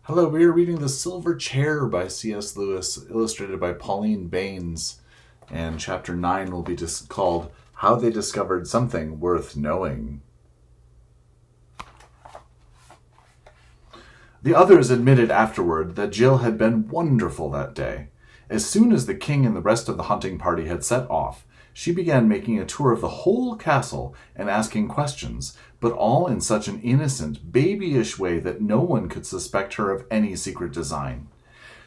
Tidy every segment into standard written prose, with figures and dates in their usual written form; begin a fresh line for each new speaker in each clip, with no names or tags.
Hello, we are reading The Silver Chair by C.S. Lewis, illustrated by Pauline Baynes, and chapter 9 will be called How They Discovered Something Worth Knowing. The others admitted afterward that Jill had been wonderful that day. As soon as the king and the rest of the hunting party had set off, she began making a tour of the whole castle and asking questions, but all in such an innocent, babyish way that no one could suspect her of any secret design.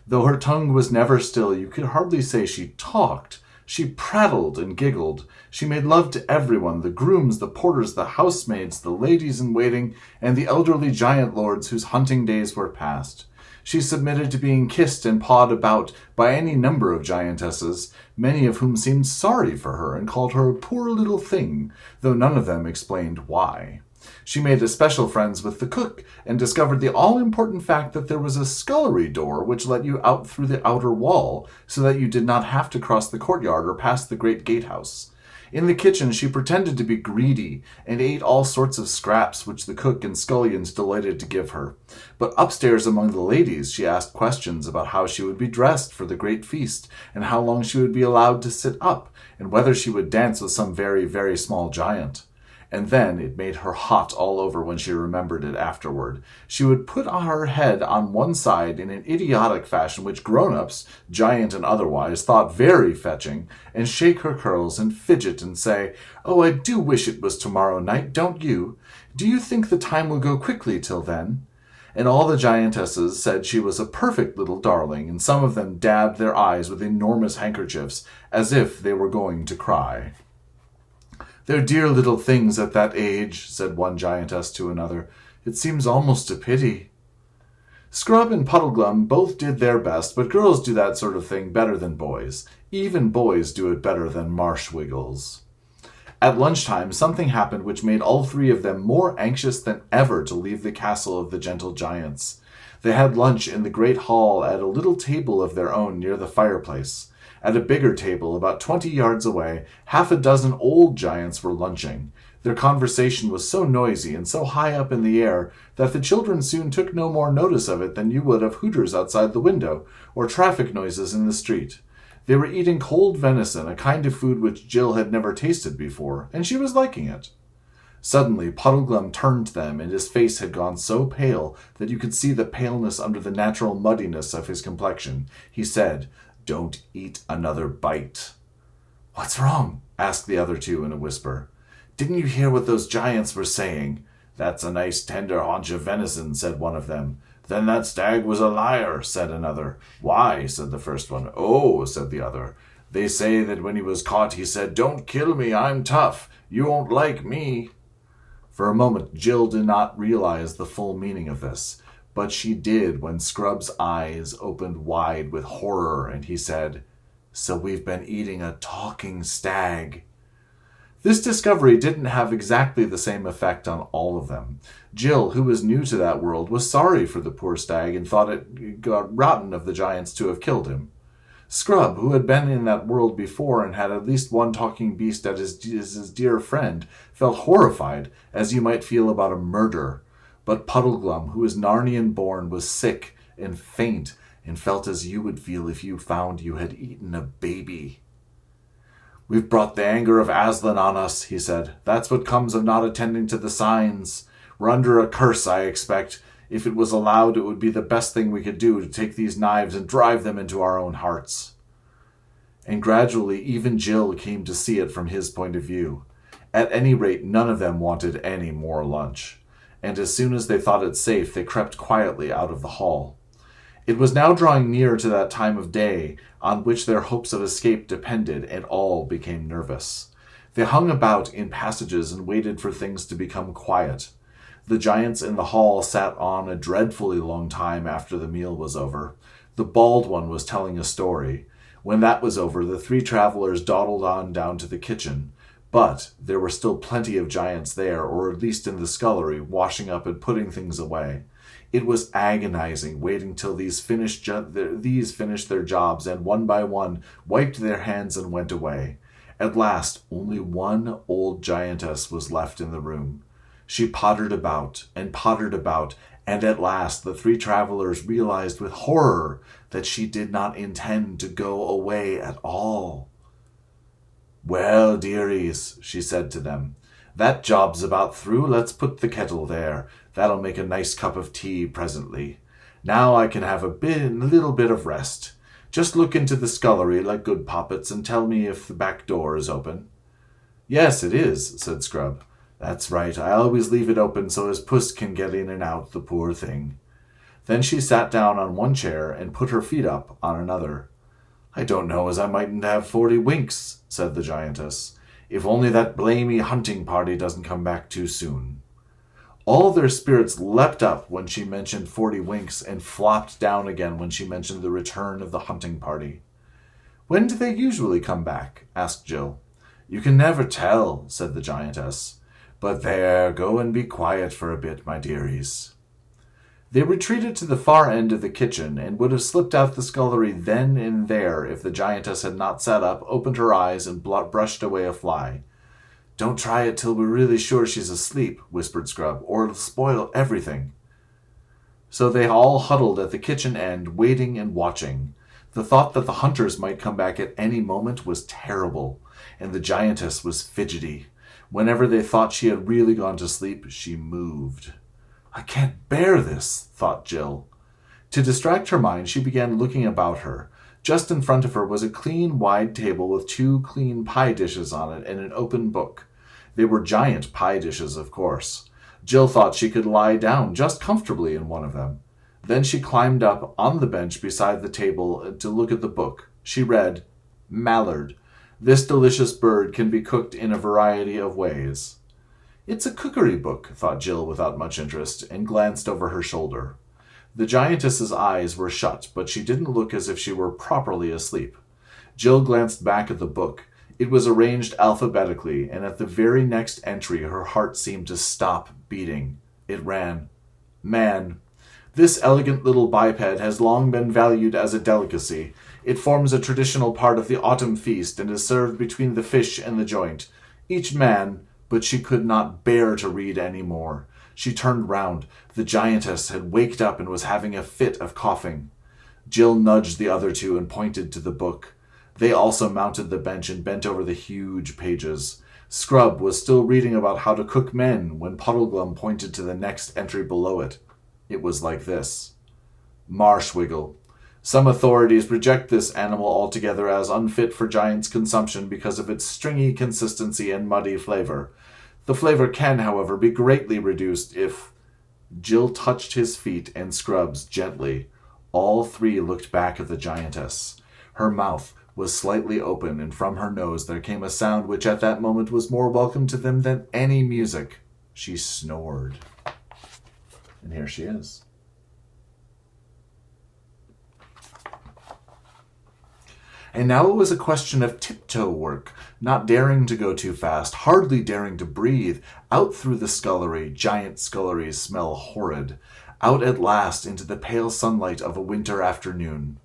Though her tongue was never still, you could hardly say she talked. She prattled and giggled. She made love to everyone, the grooms, the porters, the housemaids, the ladies-in-waiting, and the elderly giant lords whose hunting days were past. She submitted to being kissed and pawed about by any number of giantesses, many of whom seemed sorry for her and called her a poor little thing, though none of them explained why. She made especial friends with the cook and discovered the all-important fact that there was a scullery door which let you out through the outer wall, so that you did not have to cross the courtyard or pass the great gatehouse. In the kitchen she pretended to be greedy, and ate all sorts of scraps which the cook and scullions delighted to give her. But upstairs among the ladies she asked questions about how she would be dressed for the great feast, and how long she would be allowed to sit up, and whether she would dance with some very, very small giant. And then it made her hot all over when she remembered it afterward. She would put her head on one side in an idiotic fashion which grown-ups, giant and otherwise, thought very fetching, and shake her curls and fidget and say, "Oh, I do wish it was tomorrow night, don't you? Do you think the time will go quickly till then?" And all the giantesses said she was a perfect little darling, and some of them dabbed their eyes with enormous handkerchiefs, as if they were going to cry. "They're dear little things at that age," said one giantess to another. "It seems almost a pity." Scrub and Puddleglum both did their best, but girls do that sort of thing better than boys. Even boys do it better than Marshwiggles. At lunchtime, something happened which made all three of them more anxious than ever to leave the castle of the gentle giants. They had lunch in the great hall at a little table of their own near the fireplace. At a bigger table, about 20 yards away, half a dozen old giants were lunching. Their conversation was so noisy and so high up in the air that the children soon took no more notice of it than you would of hooters outside the window, or traffic noises in the street. They were eating cold venison, a kind of food which Jill had never tasted before, and she was liking it. Suddenly Puddleglum turned to them, and his face had gone so pale that you could see the paleness under the natural muddiness of his complexion. He said, "Don't eat another bite." "What's wrong?" asked the other two in a whisper. "Didn't you hear what those giants were saying?" "That's a nice tender haunch of venison," said one of them. "Then that stag was a liar," said another. "Why?" said the first one. "Oh," said the other, "they say that when he was caught he said, 'Don't kill me, I'm tough. You won't like me.'" For a moment Jill did not realize the full meaning of this. But she did when Scrub's eyes opened wide with horror, and he said, "So we've been eating a talking stag." This discovery didn't have exactly the same effect on all of them. Jill, who was new to that world, was sorry for the poor stag and thought it got rotten of the giants to have killed him. Scrub, who had been in that world before and had at least one talking beast as his dear friend, felt horrified, as you might feel about a murder. But Puddleglum, who was Narnian-born, was sick and faint, and felt as you would feel if you found you had eaten a baby. "We've brought the anger of Aslan on us," he said. "That's what comes of not attending to the signs. We're under a curse, I expect. If it was allowed, it would be the best thing we could do to take these knives and drive them into our own hearts." And gradually even Jill came to see it from his point of view. At any rate, none of them wanted any more lunch. And as soon as they thought it safe, they crept quietly out of the hall. It was now drawing near to that time of day on which their hopes of escape depended, and all became nervous. They hung about in passages and waited for things to become quiet. The giants in the hall sat on a dreadfully long time after the meal was over. The bald one was telling a story. When that was over, the three travelers dawdled on down to the kitchen. But there were still plenty of giants there, or at least in the scullery, washing up and putting things away. It was agonizing, waiting till these finished their jobs, and one by one wiped their hands and went away. At last, only one old giantess was left in the room. She pottered about, And at last the three travelers realized with horror that she did not intend to go away at all. "Well, dearies," she said to them, "that job's about through. Let's put the kettle there. That'll make a nice cup of tea presently. Now I can have a little bit of rest. Just look into the scullery like good poppets and tell me if the back door is open." "Yes, it is," said Scrub. "That's right. I always leave it open so as puss can get in and out, the poor thing." Then she sat down on one chair and put her feet up on another. "I don't know as I mightn't have 40 winks," said the giantess, "if only that blamy hunting party doesn't come back too soon." All their spirits leapt up when she mentioned 40 winks and flopped down again when she mentioned the return of the hunting party. "When do they usually come back?" asked Jill. "You can never tell," said the giantess. "But there, go and be quiet for a bit, my dearies." They retreated to the far end of the kitchen and would have slipped out the scullery then and there if the giantess had not sat up, opened her eyes, and brushed away a fly. "Don't try it till we're really sure she's asleep," whispered Scrub, "or it'll spoil everything." So they all huddled at the kitchen end, waiting and watching. The thought that the hunters might come back at any moment was terrible, and the giantess was fidgety. Whenever they thought she had really gone to sleep, she moved. "I can't bear this," thought Jill. To distract her mind, she began looking about her. Just in front of her was a clean, wide table with 2 clean pie dishes on it and an open book. They were giant pie dishes, of course. Jill thought she could lie down just comfortably in one of them. Then she climbed up on the bench beside the table to look at the book. She read, "Mallard. This delicious bird can be cooked in a variety of ways." "It's a cookery book," thought Jill without much interest, and glanced over her shoulder. The giantess's eyes were shut, but she didn't look as if she were properly asleep. Jill glanced back at the book. It was arranged alphabetically, and at the very next entry her heart seemed to stop beating. It ran, "Man. This elegant little biped has long been valued as a delicacy. It forms a traditional part of the autumn feast and is served between the fish and the joint. Each man—" But she could not bear to read any more. She turned round. The giantess had waked up and was having a fit of coughing. Jill nudged the other two and pointed to the book. They also mounted the bench and bent over the huge pages. Scrub was still reading about how to cook men when Puddleglum pointed to the next entry below it. It was like this. "Marshwiggle. Some authorities reject this animal altogether as unfit for giants' consumption because of its stringy consistency and muddy flavor. The flavor can, however, be greatly reduced if—" Jill touched his feet and Scrub's gently. All 3 looked back at the giantess. Her mouth was slightly open, and from her nose there came a sound which at that moment was more welcome to them than any music. She snored. And here she is. And now it was a question of tiptoe work, not daring to go too fast, hardly daring to breathe, out through the scullery. Giant sculleries smell horrid. Out at last into the pale sunlight of a winter afternoon.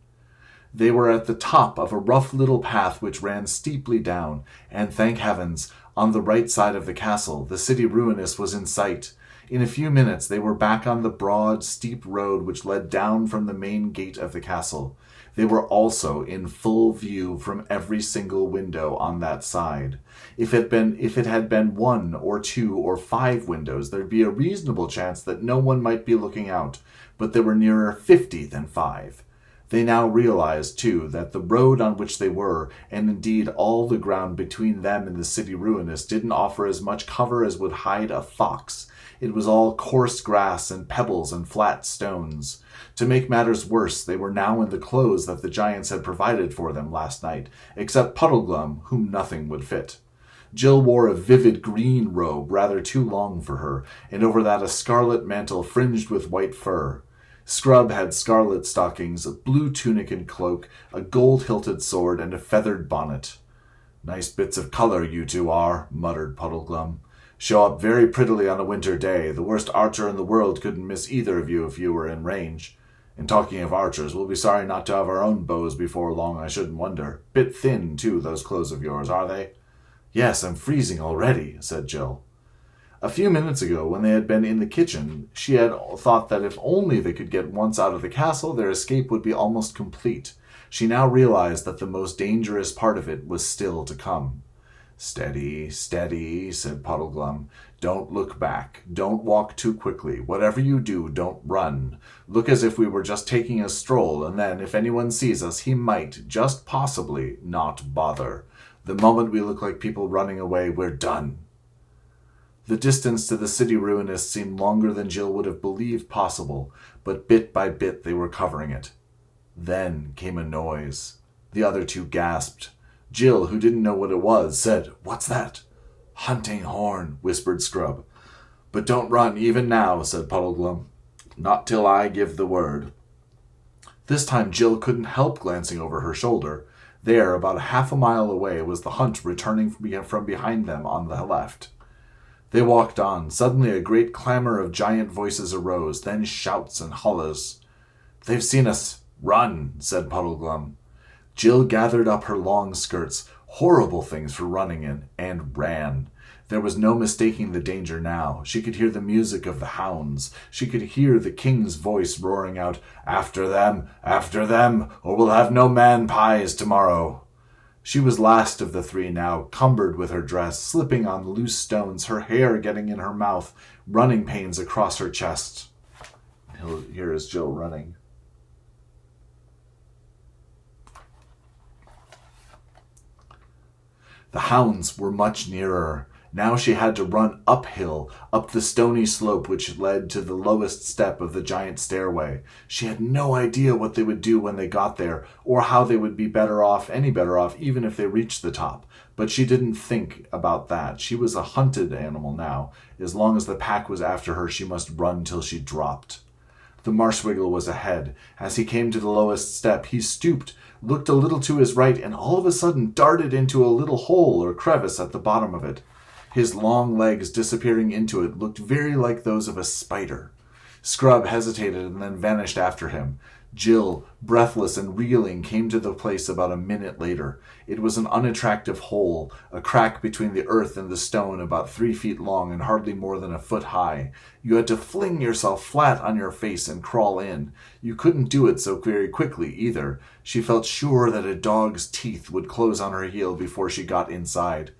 They were at the top of a rough little path which ran steeply down, and thank heavens, on the right side of the castle, the city ruinous was in sight. In a few minutes they were back on the broad, steep road which led down from the main gate of the castle. They were also in full view from every single window on that side. If it had been 1 or 2 or 5 windows, there'd be a reasonable chance that no one might be looking out, but there were nearer 50 than 5. They now realized, too, that the road on which they were, and indeed all the ground between them and the city ruinous, didn't offer as much cover as would hide a fox. It was all coarse grass and pebbles and flat stones. To make matters worse, they were now in the clothes that the giants had provided for them last night, except Puddleglum, whom nothing would fit. Jill wore a vivid green robe, rather too long for her, and over that a scarlet mantle fringed with white fur. Scrub had scarlet stockings, a blue tunic and cloak, a gold-hilted sword, and a feathered bonnet. "Nice bits of color you 2 are," muttered Puddleglum. "Show up very prettily on a winter day. The worst archer in the world couldn't miss either of you if you were in range. And talking of archers, we'll be sorry not to have our own bows before long, I shouldn't wonder. Bit thin, too, those clothes of yours, are they?" "Yes, I'm freezing already," said Jill. A few minutes ago, when they had been in the kitchen, she had thought that if only they could get once out of the castle, their escape would be almost complete. She now realized that the most dangerous part of it was still to come. "Steady, steady," said Puddleglum. "Don't look back. Don't walk too quickly. Whatever you do, don't run. Look as if we were just taking a stroll, and then, if anyone sees us, he might, just possibly, not bother. The moment we look like people running away, we're done." The distance to the city ruinous seemed longer than Jill would have believed possible, but bit by bit they were covering it. Then came a noise. The other two gasped. Jill, who didn't know what it was, said, "What's that?" "Hunting horn," whispered Scrub. "But don't run even now," said Puddleglum. "Not till I give the word." This time Jill couldn't help glancing over her shoulder. There, about half a mile away, was the hunt returning from behind them on the left. They walked on. Suddenly a great clamor of giant voices arose, then shouts and hollows. "They've seen us. Run," said Puddleglum. Jill gathered up her long skirts, horrible things for running in, and ran. There was no mistaking the danger now. She could hear the music of the hounds. She could hear the king's voice roaring out, after them, or we'll have no man-pies tomorrow." She was last of the three now, cumbered with her dress, slipping on loose stones, her hair getting in her mouth, running pains across her chest. Here is Jill running. The hounds were much nearer. Now she had to run uphill, up the stony slope which led to the lowest step of the giant stairway. She had no idea what they would do when they got there, or how they would be any better off, even if they reached the top. But she didn't think about that. She was a hunted animal now. As long as the pack was after her, she must run till she dropped. The Marshwiggle was ahead. As he came to the lowest step, he stooped, looked a little to his right, and all of a sudden darted into a little hole or crevice at the bottom of it. His long legs disappearing into it looked very like those of a spider. Scrub hesitated and then vanished after him. Jill, breathless and reeling, came to the place about a minute later. It was an unattractive hole, a crack between the earth and the stone about 3 feet long and hardly more than a foot high. You had to fling yourself flat on your face and crawl in. You couldn't do it so very quickly either. She felt sure that a dog's teeth would close on her heel before she got inside.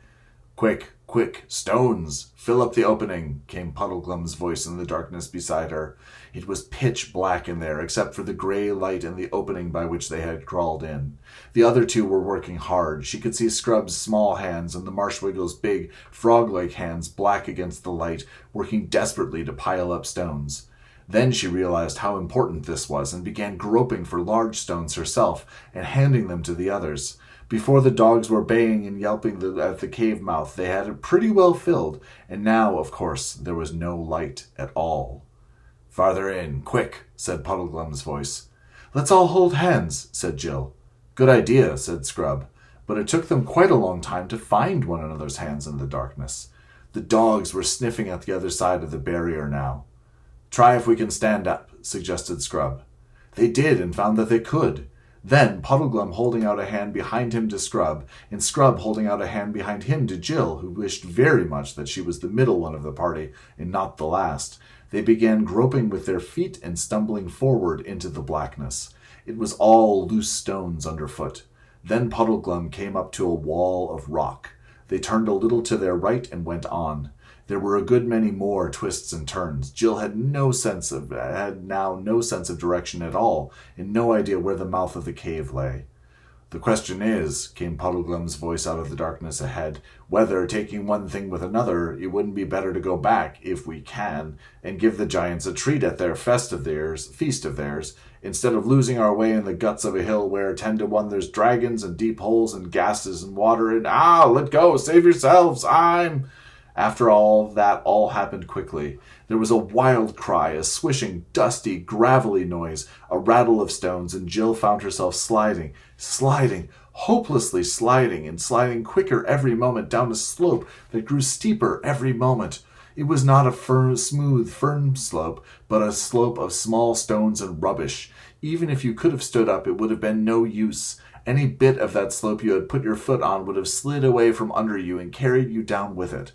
"Quick, quick, stones! Fill up the opening," came Puddleglum's voice in the darkness beside her. It was pitch black in there, except for the gray light and the opening by which they had crawled in. The other two were working hard. She could see Scrub's small hands and the Marshwiggle's big, frog-like hands black against the light, working desperately to pile up stones. Then she realized how important this was and began groping for large stones herself and handing them to the others. Before the dogs were baying and yelping at the cave mouth, they had it pretty well filled, and now, of course, there was no light at all. "Farther in, quick," said Puddleglum's voice. "Let's all hold hands," said Jill. "Good idea," said Scrub, but it took them quite a long time to find one another's hands in the darkness. The dogs were sniffing at the other side of the barrier now. "Try if we can stand up," suggested Scrub. They did, and found that they could. Then Puddleglum holding out a hand behind him to Scrub, and Scrub holding out a hand behind him to Jill, who wished very much that she was the middle one of the party and not the last. They began groping with their feet and stumbling forward into the blackness. It was all loose stones underfoot. Then Puddleglum came up to a wall of rock. They turned a little to their right and went on. There were a good many more twists and turns. Jill had now no sense of direction at all, and no idea where the mouth of the cave lay. "The question is," came Puddleglum's voice out of the darkness ahead, "whether, taking one thing with another, it wouldn't be better to go back, if we can, and give the giants a treat at their feast of theirs, instead of losing our way in the guts of a hill where 10 to 1 there's dragons and deep holes and gases and water and let go, save yourselves, After all that all happened quickly. There was a wild cry, a swishing, dusty, gravelly noise, a rattle of stones, and Jill found herself sliding, hopelessly sliding, and sliding quicker every moment down a slope that grew steeper every moment. It was not a smooth, firm slope, but a slope of small stones and rubbish. Even if you could have stood up, it would have been no use. Any bit of that slope you had put your foot on would have slid away from under you and carried you down with it.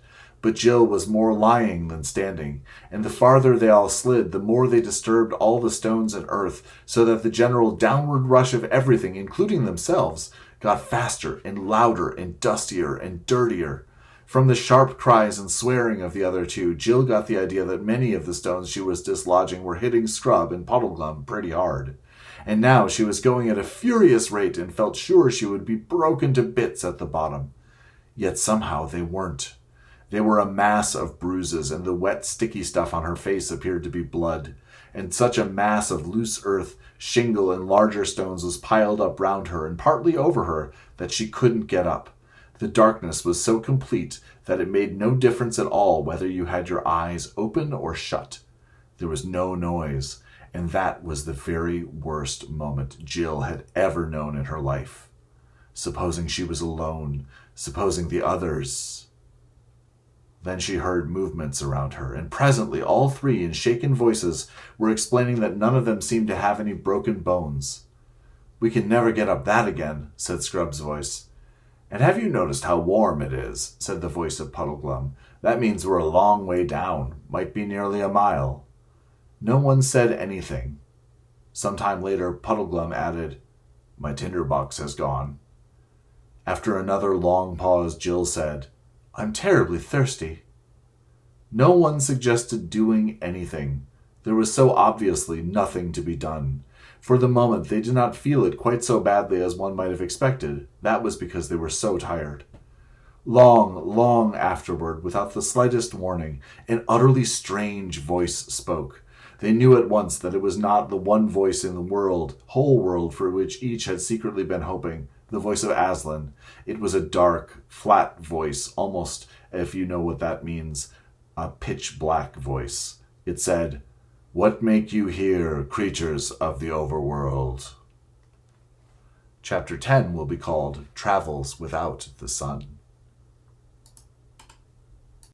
But Jill was more lying than standing, and the farther they all slid, the more they disturbed all the stones and earth, so that the general downward rush of everything, including themselves, got faster and louder and dustier and dirtier. From the sharp cries and swearing of the other two, Jill got the idea that many of the stones she was dislodging were hitting Scrub and Puddleglum pretty hard. And now she was going at a furious rate and felt sure she would be broken to bits at the bottom. Yet somehow they weren't. They were a mass of bruises, and the wet, sticky stuff on her face appeared to be blood. And such a mass of loose earth, shingle, and larger stones was piled up round her and partly over her that she couldn't get up. The darkness was so complete that it made no difference at all whether you had your eyes open or shut. There was no noise, and that was the very worst moment Jill had ever known in her life. Supposing she was alone, supposing the others... Then she heard movements around her, and presently all three, in shaken voices, were explaining that none of them seemed to have any broken bones. "We can never get up that again," said Scrub's voice. "And have you noticed how warm it is?" said the voice of Puddleglum. "That means we're a long way down, might be nearly a mile." No one said anything. Some time later, Puddleglum added, "My tinderbox has gone." After another long pause, Jill said, "I'm terribly thirsty." No one suggested doing anything. There was so obviously nothing to be done. For the moment, they did not feel it quite so badly as one might have expected. That was because they were so tired. Long, long afterward, without the slightest warning, an utterly strange voice spoke. They knew at once that it was not the one voice in the world, whole world, for which each had secretly been hoping, the voice of Aslan. It was a dark, flat voice, almost, if you know what that means, a pitch-black voice. It said, "What make you here, creatures of the overworld?" Chapter 10 will be called Travels Without the Sun.